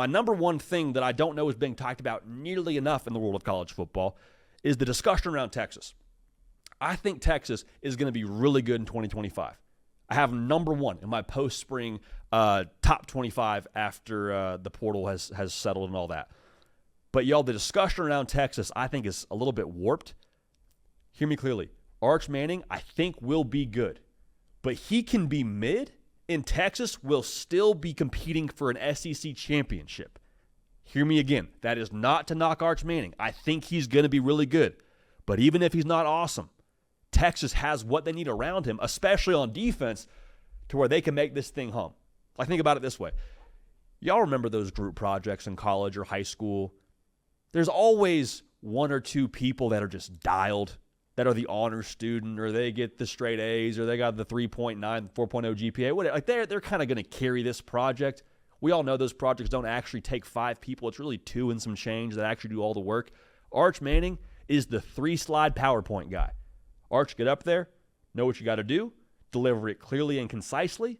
my number one thing that I don't know is being talked about nearly enough in the world of college football is the discussion around Texas. I think Texas is going to be really good in 2025. I have number one in my post-spring top 25 after the portal has settled and all that. But, y'all, the discussion around Texas I think is a little bit warped. Hear me clearly. Arch Manning, I think, will be good. But he can be mid, and Texas will still be competing for an SEC championship. Hear me again. That is not to knock Arch Manning. I think he's going to be really good. But even if he's not awesome, Texas has what they need around him, especially on defense, to where they can make this thing hum. Like, think about it this way. Y'all remember those group projects in college or high school? There's always one or two people that are just dialed, that are the honor student, or they get the straight A's, or they got the 3.9, 4.0 GPA. Whatever. Like, they're kind of going to carry this project. We all know those projects don't actually take 5 people. It's really 2 and some change that actually do all the work. Arch Manning is the 3-slide PowerPoint guy. Arch, get up there, know what you got to do, deliver it clearly and concisely,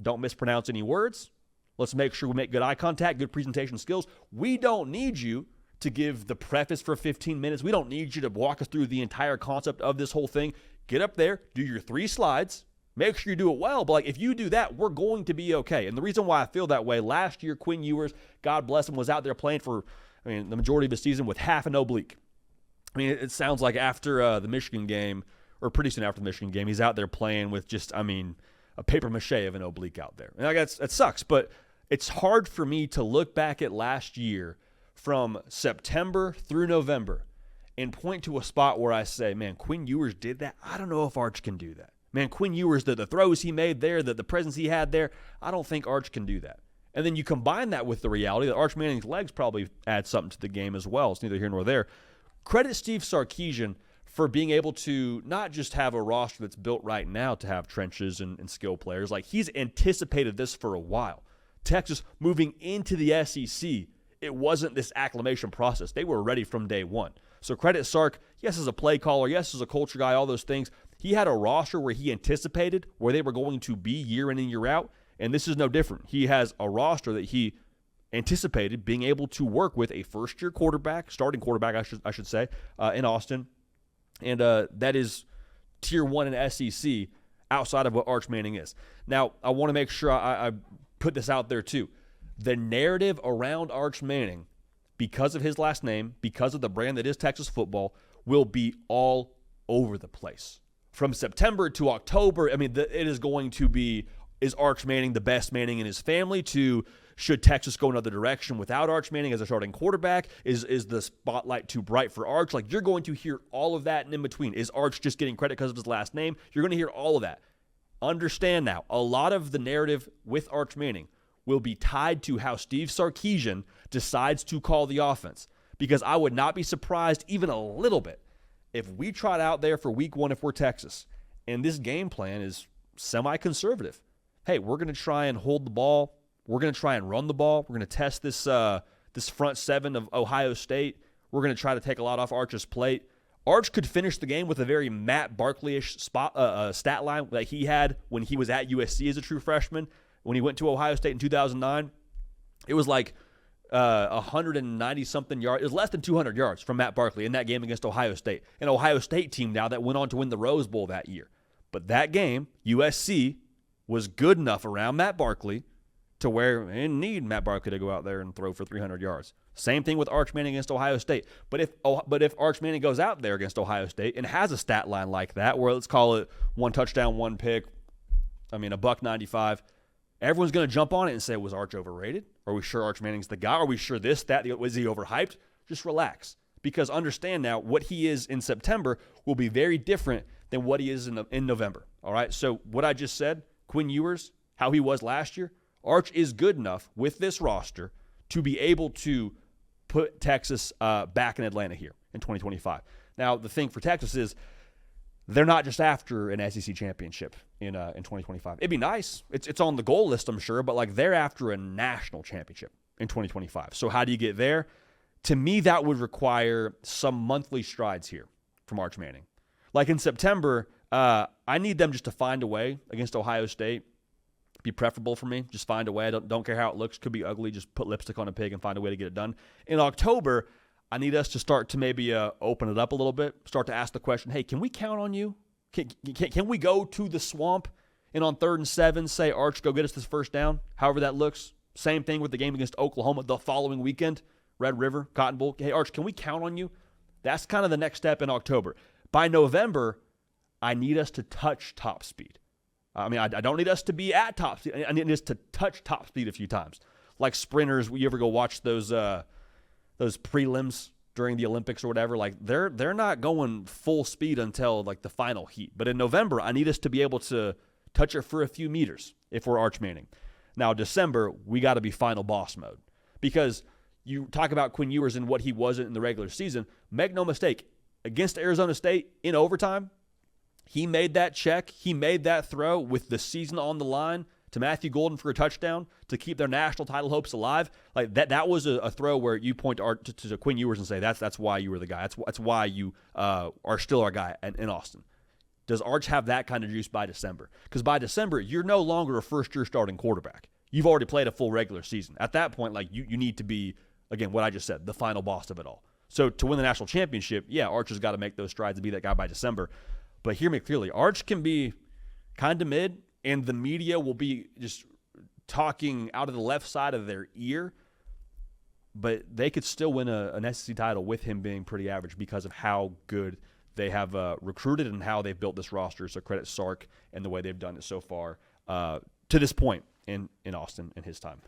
don't mispronounce any words. Let's make sure we make good eye contact, good presentation skills. We don't need you to give the preface for 15 minutes. We don't need you to walk us through the entire concept of this whole thing. Get up there, do your 3 slides, make sure you do it well. But like, if you do that, we're going to be okay. And the reason why I feel that way, last year, Quinn Ewers, God bless him, was out there playing for, the majority of the season with half an oblique. It sounds like after the Michigan game, or pretty soon after the Michigan game, he's out there playing with just, a paper mache of an oblique out there. And I guess that sucks, but it's hard for me to look back at last year from September through November and point to a spot where I say, man, Quinn Ewers did that. I don't know if Arch can do that. Man, Quinn Ewers, the throws he made there, the presence he had there, I don't think Arch can do that. And then you combine that with the reality that Arch Manning's legs probably add something to the game as well. It's neither here nor there. Credit Steve Sarkisian for being able to not just have a roster that's built right now to have trenches and skill players. Like, he's anticipated this for a while. Texas moving into the SEC, it wasn't this acclimation process. They were ready from day one. So credit Sark, yes, as a play caller, yes, as a culture guy, all those things. He had a roster where he anticipated where they were going to be year in and year out, and this is no different. He has a roster that he anticipated being able to work with a first-year quarterback, starting quarterback, I should say, in Austin. And that is tier 1 in SEC outside of what Arch Manning is. Now, I want to make sure I put this out there too. The narrative around Arch Manning, because of his last name, because of the brand that is Texas football, will be all over the place. From September to October, it is going to be, is Arch Manning the best Manning in his family, to should Texas go another direction without Arch Manning as a starting quarterback? Is the spotlight too bright for Arch? Like, you're going to hear all of that and in between. Is Arch just getting credit because of his last name? You're going to hear all of that. Understand now, a lot of the narrative with Arch Manning will be tied to how Steve Sarkisian decides to call the offense. Because I would not be surprised even a little bit if we trot out there for week 1 if we're Texas, and this game plan is semi-conservative. Hey, we're going to try and hold the ball. We're going to try and run the ball. We're going to test this front 7 of Ohio State. We're going to try to take a lot off Arch's plate. Arch could finish the game with a very Matt Barkley-ish stat line that he had when he was at USC as a true freshman. When he went to Ohio State in 2009, it was like 190-something yards. It was less than 200 yards from Matt Barkley in that game against Ohio State. An Ohio State team now that went on to win the Rose Bowl that year. But that game, USC was good enough around Matt Barkley to where they didn't need Matt Barkley to go out there and throw for 300 yards. Same thing with Arch Manning against Ohio State. But if Arch Manning goes out there against Ohio State and has a stat line like that, where let's call it 1 touchdown, 1 pick, $195, everyone's going to jump on it and say, was Arch overrated? Are we sure Arch Manning's the guy? Are we sure this, that, was he overhyped? Just relax. Because understand now, what he is in September will be very different than what he is in November. All right? So what I just said, Quinn Ewers, how he was last year, Arch is good enough with this roster to be able to put Texas back in Atlanta here in 2025. Now, the thing for Texas is they're not just after an SEC championship in 2025. It'd be nice. It's on the goal list, I'm sure, but like they're after a national championship in 2025. So how do you get there? To me, that would require some monthly strides here from Arch Manning. Like in September, I need them just to find a way against Ohio State, be preferable for me. Just find a way. I don't care how it looks. Could be ugly. Just put lipstick on a pig and find a way to get it done. In October, I need us to start to maybe open it up a little bit. Start to ask the question, hey, can we count on you? Can we go to the swamp and on 3rd and 7 say, Arch, go get us this first down, however that looks? Same thing with the game against Oklahoma the following weekend, Red River, Cotton Bowl. Hey, Arch, can we count on you? That's kind of the next step in October. By November, I need us to touch top speed. I mean, I don't need us to be at top speed. I need us to touch top speed a few times. Like sprinters, you ever go watch those prelims during the Olympics or whatever? Like they're not going full speed until like the final heat. But in November, I need us to be able to touch it for a few meters if we're Arch Manning. Now, December, we got to be final boss mode. Because you talk about Quinn Ewers and what he wasn't in the regular season. Make no mistake, against Arizona State in overtime, he made that check. He made that throw with the season on the line to Matthew Golden for a touchdown to keep their national title hopes alive. Like that was a throw where you point to Quinn Ewers and say, that's why you were the guy. That's why you are still our guy in Austin. Does Arch have that kind of juice by December? Because by December, you're no longer a first-year starting quarterback. You've already played a full regular season. At that point, like you need to be, again, what I just said, the final boss of it all. So to win the national championship, yeah, Arch has got to make those strides and be that guy by December. But hear me clearly, Arch can be kind of mid, and the media will be just talking out of the left side of their ear, but they could still win an SEC title with him being pretty average because of how good they have recruited and how they've built this roster. So credit Sark and the way they've done it so far to this point in Austin in his time.